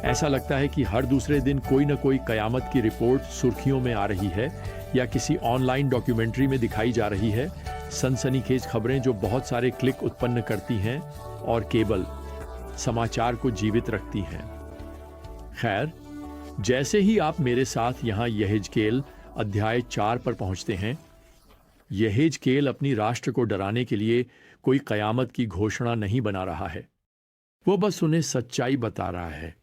ऐसा लगता है कि हर दूसरे दिन कोई न कोई कयामत की रिपोर्ट सुर्खियों में आ रही है या किसी ऑनलाइन डॉक्यूमेंट्री में दिखाई जा रही है। सनसनीखेज खबरें जो बहुत सारे क्लिक उत्पन्न करती हैं और केवल समाचार को जीवित रखती हैं। खैर, जैसे ही आप मेरे साथ यहाँ यहेजकेल अध्याय 4 पर पहुंचते हैं, यहेजकेल अपनी राष्ट्र को डराने के लिए कोई कयामत की घोषणा नहीं बना रहा है। वो बस उन्हें सच्चाई बता रहा है।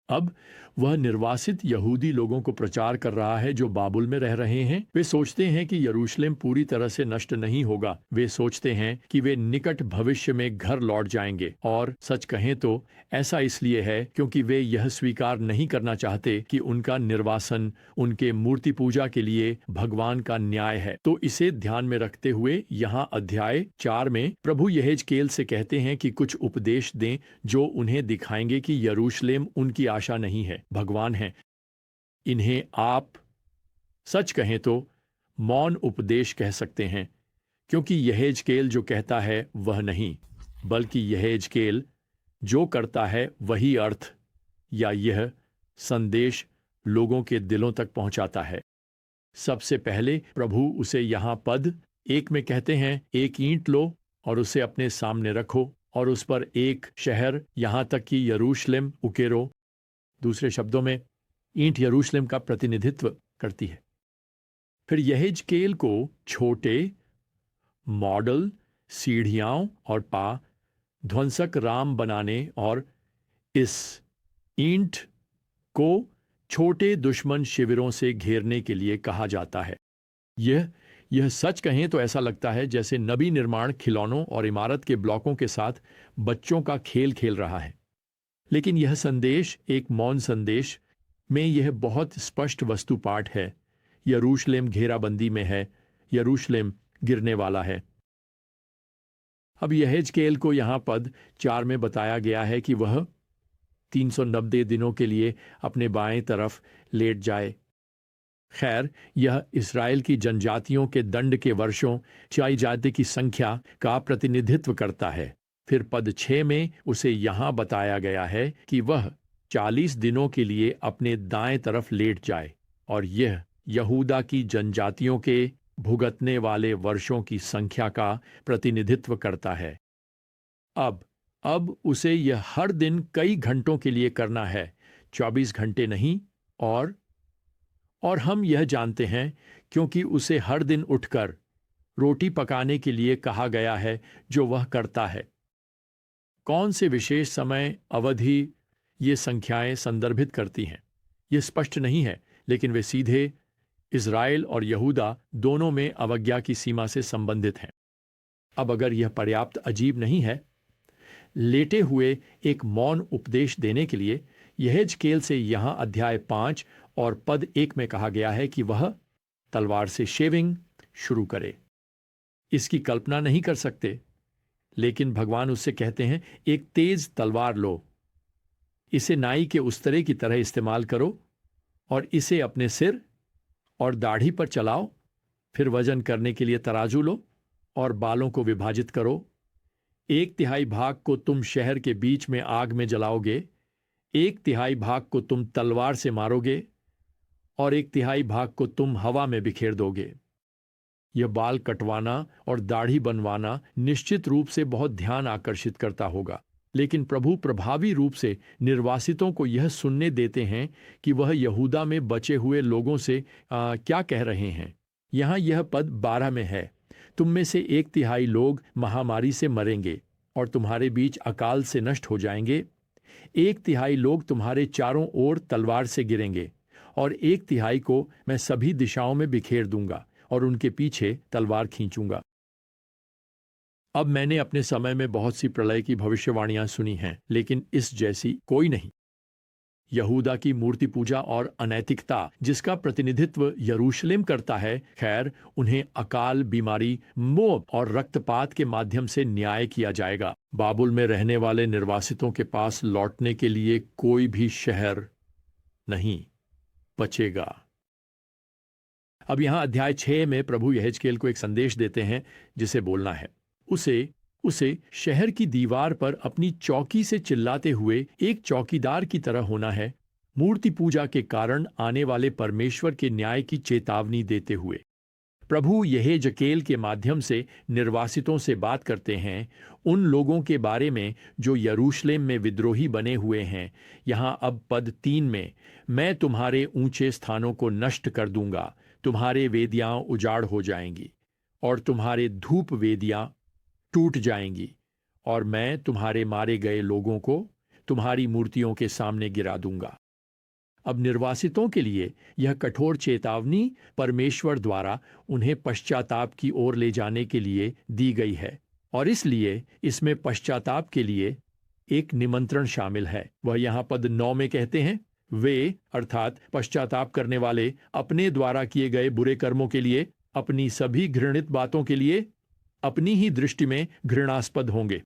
अब वह निर्वासित यहूदी लोगों को प्रचार कर रहा है जो बाबुल में रह रहे हैं। वे सोचते हैं कि यरूशलेम पूरी तरह से नष्ट नहीं होगा। वे सोचते हैं कि वे निकट भविष्य में घर लौट जाएंगे, और सच कहें तो ऐसा इसलिए है क्योंकि वे यह स्वीकार नहीं करना चाहते कि उनका निर्वासन उनके मूर्ति पूजा के लिए भगवान का न्याय है। तो इसे ध्यान में रखते हुए यहाँ अध्याय 4 में प्रभु यहेजकेल से कहते हैं कि कुछ उपदेश दें जो उन्हें दिखाएंगे कि यरूशलेम उनकी आशा नहीं है, भगवान है। इन्हें आप सच कहें तो मौन उपदेश कह सकते हैं, क्योंकि यहेजकेल जो कहता है वह नहीं, बल्कि यहेजकेल जो करता है वही अर्थ या यह संदेश लोगों के दिलों तक पहुंचाता है। सबसे पहले प्रभु उसे यहां पद 1 में कहते हैं, एक ईंट लो और उसे अपने सामने रखो और उस पर एक शहर यहां तक कि यरूशलेम उकेरो। दूसरे शब्दों में, ईंट यरूशलेम का प्रतिनिधित्व करती है। फिर यहेजकेल को छोटे मॉडल सीढ़ियां और पा ध्वंसक राम बनाने और इस ईंट को छोटे दुश्मन शिविरों से घेरने के लिए कहा जाता है। यह सच कहें तो ऐसा लगता है जैसे नबी निर्माण खिलौनों और इमारत के ब्लॉकों के साथ बच्चों का खेल खेल रहा है। लेकिन यह संदेश एक मौन संदेश में यह बहुत स्पष्ट वस्तुपाठ है। यरूशलेम घेराबंदी में है, यरूशलेम गिरने वाला है। अब यहेजकेल को यहाँ पद 4 में बताया गया है कि वह 390 दिनों के लिए अपने बाएं तरफ लेट जाए। खैर, यह इस्राएल की जनजातियों के दंड के वर्षों, चाई जाति की संख्या का प्रतिनिधित्व करता है। फिर पद 6 में उसे यहाँ बताया गया है कि वह 40 दिनों के लिए अपने दाएं तरफ लेट जाए, और यह यहूदा की जनजातियों के भुगतने वाले वर्षों की संख्या का प्रतिनिधित्व करता है। अब उसे यह हर दिन कई घंटों के लिए करना है, 24 घंटे नहीं। और हम यह जानते हैं क्योंकि उसे हर दिन उठकर रोटी पकाने के लिए कहा गया है, जो वह करता है। कौन से विशेष समय अवधि ये संख्याएं संदर्भित करती हैं, यह स्पष्ट नहीं है, लेकिन वे सीधे इज़राइल और यहूदा दोनों में अवज्ञा की सीमा से संबंधित हैं। अब अगर यह पर्याप्त अजीब नहीं है, लेटे हुए एक मौन उपदेश देने के लिए यहेजकेल से यहाँ अध्याय 5 और पद 1 में कहा गया है कि वह तलवार से शेविंग शुरू करे। इसकी कल्पना नहीं कर सकते, लेकिन भगवान उससे कहते हैं, एक तेज तलवार लो, इसे नाई के उस्तरे की तरह इस्तेमाल करो और इसे अपने सिर और दाढ़ी पर चलाओ। फिर वजन करने के लिए तराजू लो और बालों को विभाजित करो। 1/3 भाग को तुम शहर के बीच में आग में जलाओगे, 1/3 भाग को तुम तलवार से मारोगे और 1/3 भाग को तुम हवा में बिखेर दोगे। यह बाल कटवाना और दाढ़ी बनवाना निश्चित रूप से बहुत ध्यान आकर्षित करता होगा, लेकिन प्रभु प्रभावी रूप से निर्वासितों को यह सुनने देते हैं कि वह यहूदा में बचे हुए लोगों से क्या कह रहे हैं। यहाँ यह पद 12 में है, तुम में से 1/3 लोग महामारी से मरेंगे और तुम्हारे बीच अकाल से नष्ट हो जाएंगे। 1/3 लोग तुम्हारे चारों ओर तलवार से गिरेंगे और 1/3 को मैं सभी दिशाओं में बिखेर दूंगा और उनके पीछे तलवार खींचूंगा। अब मैंने अपने समय में बहुत सी प्रलय की भविष्यवाणियां सुनी हैं, लेकिन इस जैसी कोई नहीं। यहूदा की मूर्ति पूजा और अनैतिकता जिसका प्रतिनिधित्व यरूशलेम करता है, खैर उन्हें अकाल, बीमारी, मोह और रक्तपात के माध्यम से न्याय किया जाएगा। बाबुल में रहने वाले निर्वासितों के पास लौटने के लिए कोई भी शहर नहीं बचेगा। अब यहाँ अध्याय 6 में प्रभु यहेजकेल को एक संदेश देते हैं जिसे बोलना है। उसे उसे शहर की दीवार पर अपनी चौकी से चिल्लाते हुए एक चौकीदार की तरह होना है, मूर्ति पूजा के कारण आने वाले परमेश्वर के न्याय की चेतावनी देते हुए। प्रभु यहेजकेल के माध्यम से निर्वासितों से बात करते हैं, उन लोगों के बारे में जो यरूशलेम में विद्रोही बने हुए हैं। यहाँ अब पद 3 में, मैं तुम्हारे ऊंचे स्थानों को नष्ट कर दूंगा, तुम्हारे वेदियां उजाड़ हो जाएंगी और तुम्हारे धूप वेदियां टूट जाएंगी, और मैं तुम्हारे मारे गए लोगों को तुम्हारी मूर्तियों के सामने गिरा दूंगा। अब निर्वासितों के लिए यह कठोर चेतावनी परमेश्वर द्वारा उन्हें पश्चाताप की ओर ले जाने के लिए दी गई है, और इसलिए इसमें पश्चाताप के लिए एक निमंत्रण शामिल है। वह यहाँ पद 9 में कहते हैं, वे अर्थात पश्चाताप करने वाले अपने द्वारा किए गए बुरे कर्मों के लिए, अपनी सभी घृणित बातों के लिए अपनी ही दृष्टि में घृणास्पद होंगे।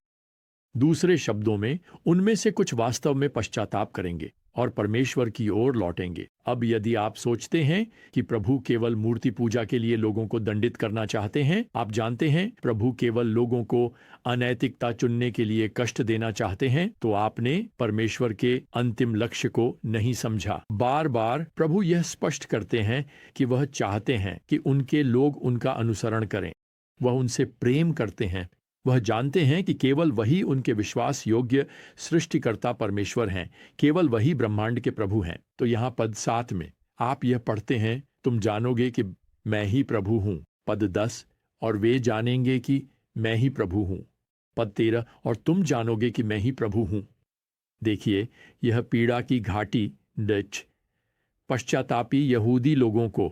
दूसरे शब्दों में, उनमें से कुछ वास्तव में पश्चाताप करेंगे और परमेश्वर की ओर लौटेंगे। अब यदि आप सोचते हैं कि प्रभु केवल मूर्ति पूजा के लिए लोगों को दंडित करना चाहते हैं, आप जानते हैं प्रभु केवल लोगों को अनैतिकता चुनने के लिए कष्ट देना चाहते हैं, तो आपने परमेश्वर के अंतिम लक्ष्य को नहीं समझा। बार बार प्रभु यह स्पष्ट करते हैं कि वह चाहते हैं कि उनके लोग उनका अनुसरण करें। वह उनसे प्रेम करते हैं। वह जानते हैं कि केवल वही उनके विश्वास योग्य सृष्टिकर्ता परमेश्वर हैं, केवल वही ब्रह्मांड के प्रभु हैं। तो यहाँ पद 7 में आप यह पढ़ते हैं, तुम जानोगे कि मैं ही प्रभु हूँ। पद 10, और वे जानेंगे कि मैं ही प्रभु हूँ। पद 13, और तुम जानोगे कि मैं ही प्रभु हूँ। देखिए, यह पीड़ा की घाटी डच पश्चातापी यहूदी लोगों को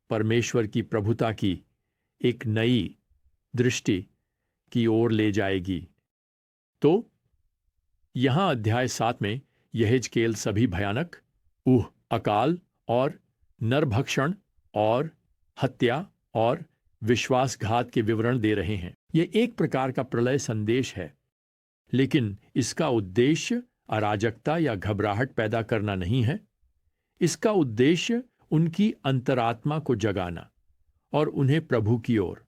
परमेश्वर की प्रभुता की एक नई दृष्टि की ओर ले जाएगी। तो यहां अध्याय 7 में यहेजकेल सभी भयानक, अकाल और नरभक्षण और हत्या और विश्वासघात के विवरण दे रहे हैं। यह एक प्रकार का प्रलय संदेश है, लेकिन इसका उद्देश्य अराजकता या घबराहट पैदा करना नहीं है। इसका उद्देश्य उनकी अंतरात्मा को जगाना और उन्हें प्रभु की ओर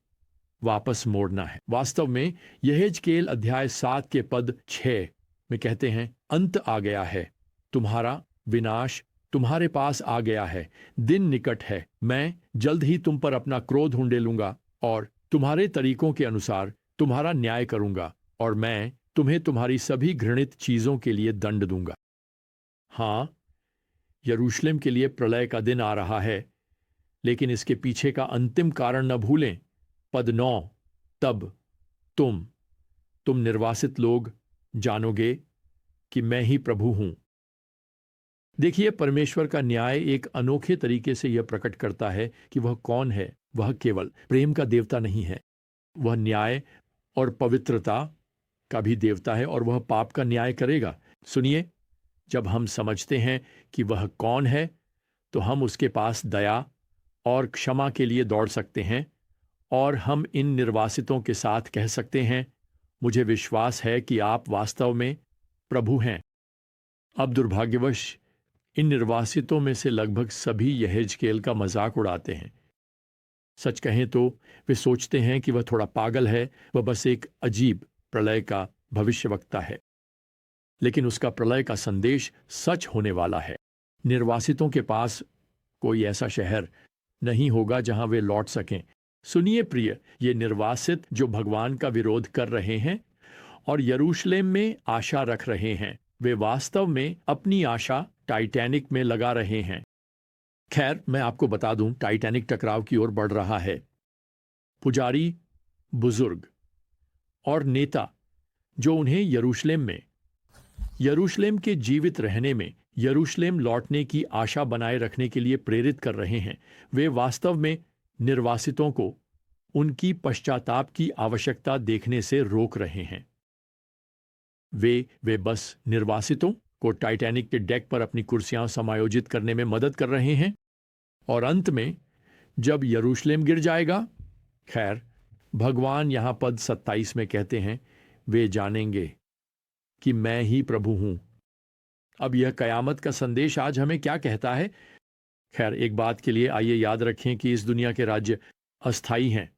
वापस मोड़ना है। वास्तव में यहेजकेल अध्याय 7 के पद 6 में कहते हैं, अंत आ गया है, तुम्हारा विनाश तुम्हारे पास आ गया है, दिन निकट है, मैं जल्द ही तुम पर अपना क्रोध उंडेलूंगा और तुम्हारे तरीकों के अनुसार तुम्हारा न्याय करूंगा, और मैं तुम्हें तुम्हारी सभी घृणित चीजों के लिए दंड दूंगा। हां, यरूशलेम के लिए प्रलय का दिन आ रहा है, लेकिन इसके पीछे का अंतिम कारण न भूलें। पद 9, तब तुम निर्वासित लोग जानोगे कि मैं ही प्रभु हूं। देखिए, परमेश्वर का न्याय एक अनोखे तरीके से यह प्रकट करता है कि वह कौन है। वह केवल प्रेम का देवता नहीं है, वह न्याय और पवित्रता का भी देवता है, और वह पाप का न्याय करेगा। सुनिए, जब हम समझते हैं कि वह कौन है, तो हम उसके पास दया और क्षमा के लिए दौड़ सकते हैं, और हम इन निर्वासितों के साथ कह सकते हैं, मुझे विश्वास है कि आप वास्तव में प्रभु हैं। अब दुर्भाग्यवश इन निर्वासितों में से लगभग सभी यहेजकेल का मजाक उड़ाते हैं। सच कहें तो वे सोचते हैं कि वह थोड़ा पागल है, वह बस एक अजीब प्रलय का भविष्यवक्ता है। लेकिन उसका प्रलय का संदेश सच होने वाला है। निर्वासितों के पास कोई ऐसा शहर नहीं होगा जहां वे लौट सकें। सुनिए प्रिय, ये निर्वासित जो भगवान का विरोध कर रहे हैं और यरूशलेम में आशा रख रहे हैं, वे वास्तव में अपनी आशा टाइटैनिक में लगा रहे हैं। खैर, मैं आपको बता दूं, टाइटैनिक टकराव की ओर बढ़ रहा है। पुजारी, बुजुर्ग और नेता जो उन्हें यरूशलेम के जीवित रहने में, यरूशलेम लौटने की आशा बनाए रखने के लिए प्रेरित कर रहे हैं, वे वास्तव में निर्वासितों को उनकी पश्चाताप की आवश्यकता देखने से रोक रहे हैं। वे बस निर्वासितों को टाइटैनिक के डेक पर अपनी कुर्सियां समायोजित करने में मदद कर रहे हैं, और अंत में जब यरूशलेम गिर जाएगा, खैर, भगवान यहां पद 27 में कहते हैं, वे जानेंगे कि मैं ही प्रभु हूं। अब यह कयामत का संदेश आज हमें क्या कहता है? खैर, एक बात के लिए आइए याद रखें कि इस दुनिया के राज्य अस्थायी हैं।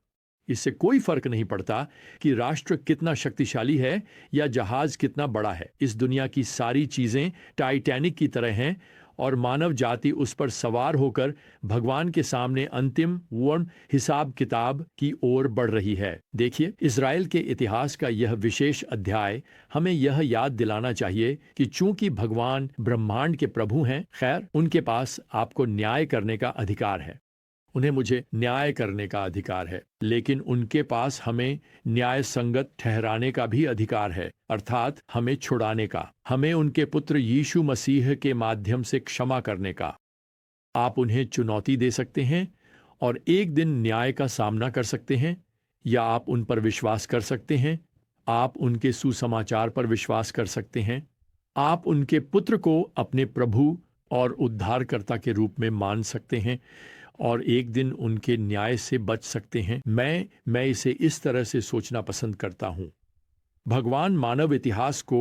इससे कोई फर्क नहीं पड़ता कि राष्ट्र कितना शक्तिशाली है या जहाज कितना बड़ा है। इस दुनिया की सारी चीजें टाइटैनिक की तरह हैं और मानव जाति उस पर सवार होकर भगवान के सामने अंतिम वर्ण हिसाब किताब की ओर बढ़ रही है। देखिए, इज़राइल के इतिहास का यह विशेष अध्याय हमें यह याद दिलाना चाहिए कि चूंकि भगवान ब्रह्मांड के प्रभु हैं, खैर उनके पास आपको न्याय करने का अधिकार है। उन्हें मुझे न्याय करने का अधिकार है, लेकिन उनके पास हमें न्याय संगत ठहराने का भी अधिकार है, अर्थात हमें छुड़ाने का, हमें उनके पुत्र यीशु मसीह के माध्यम से क्षमा करने का। आप उन्हें चुनौती दे सकते हैं और एक दिन न्याय का सामना कर सकते हैं, या आप उन पर विश्वास कर सकते हैं। आप उनके सुसमाचार पर विश्वास कर सकते हैं। आप उनके पुत्र को अपने प्रभु और उद्धारकर्ता के रूप में मान सकते हैं और एक दिन उनके न्याय से बच सकते हैं। मैं इसे इस तरह से सोचना पसंद करता हूं। भगवान मानव इतिहास को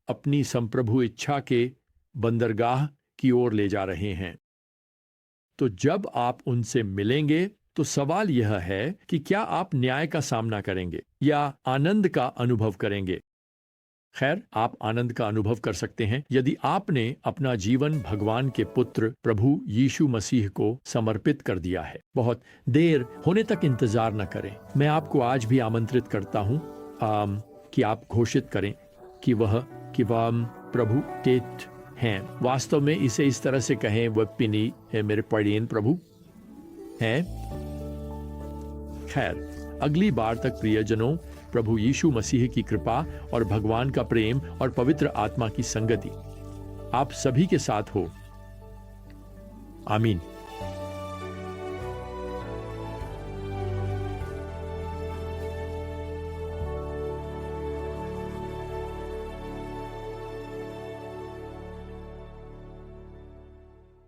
अपनी संप्रभु इच्छा के बंदरगाह की ओर ले जा रहे हैं। तो जब आप उनसे मिलेंगे तो सवाल यह है कि क्या आप न्याय का सामना करेंगे या आनंद का अनुभव करेंगे। खैर, आप आनंद का अनुभव कर सकते हैं यदि आपने अपना जीवन भगवान के पुत्र प्रभु यीशु मसीह को समर्पित कर दिया है। बहुत देर होने तक इंतजार न करें। मैं आपको आज भी आमंत्रित करता हूं कि आप घोषित करें कि वह प्रभु टेट हैं। वास्तव में इसे इस तरह से कहें, वह पिनी है मेरे पड़ीन प्रभु हैं। खैर, अगली बार तक प्रियजनों, प्रभु यीशु मसीह की कृपा और भगवान का प्रेम और पवित्र आत्मा की संगति आप सभी के साथ हो। आमीन।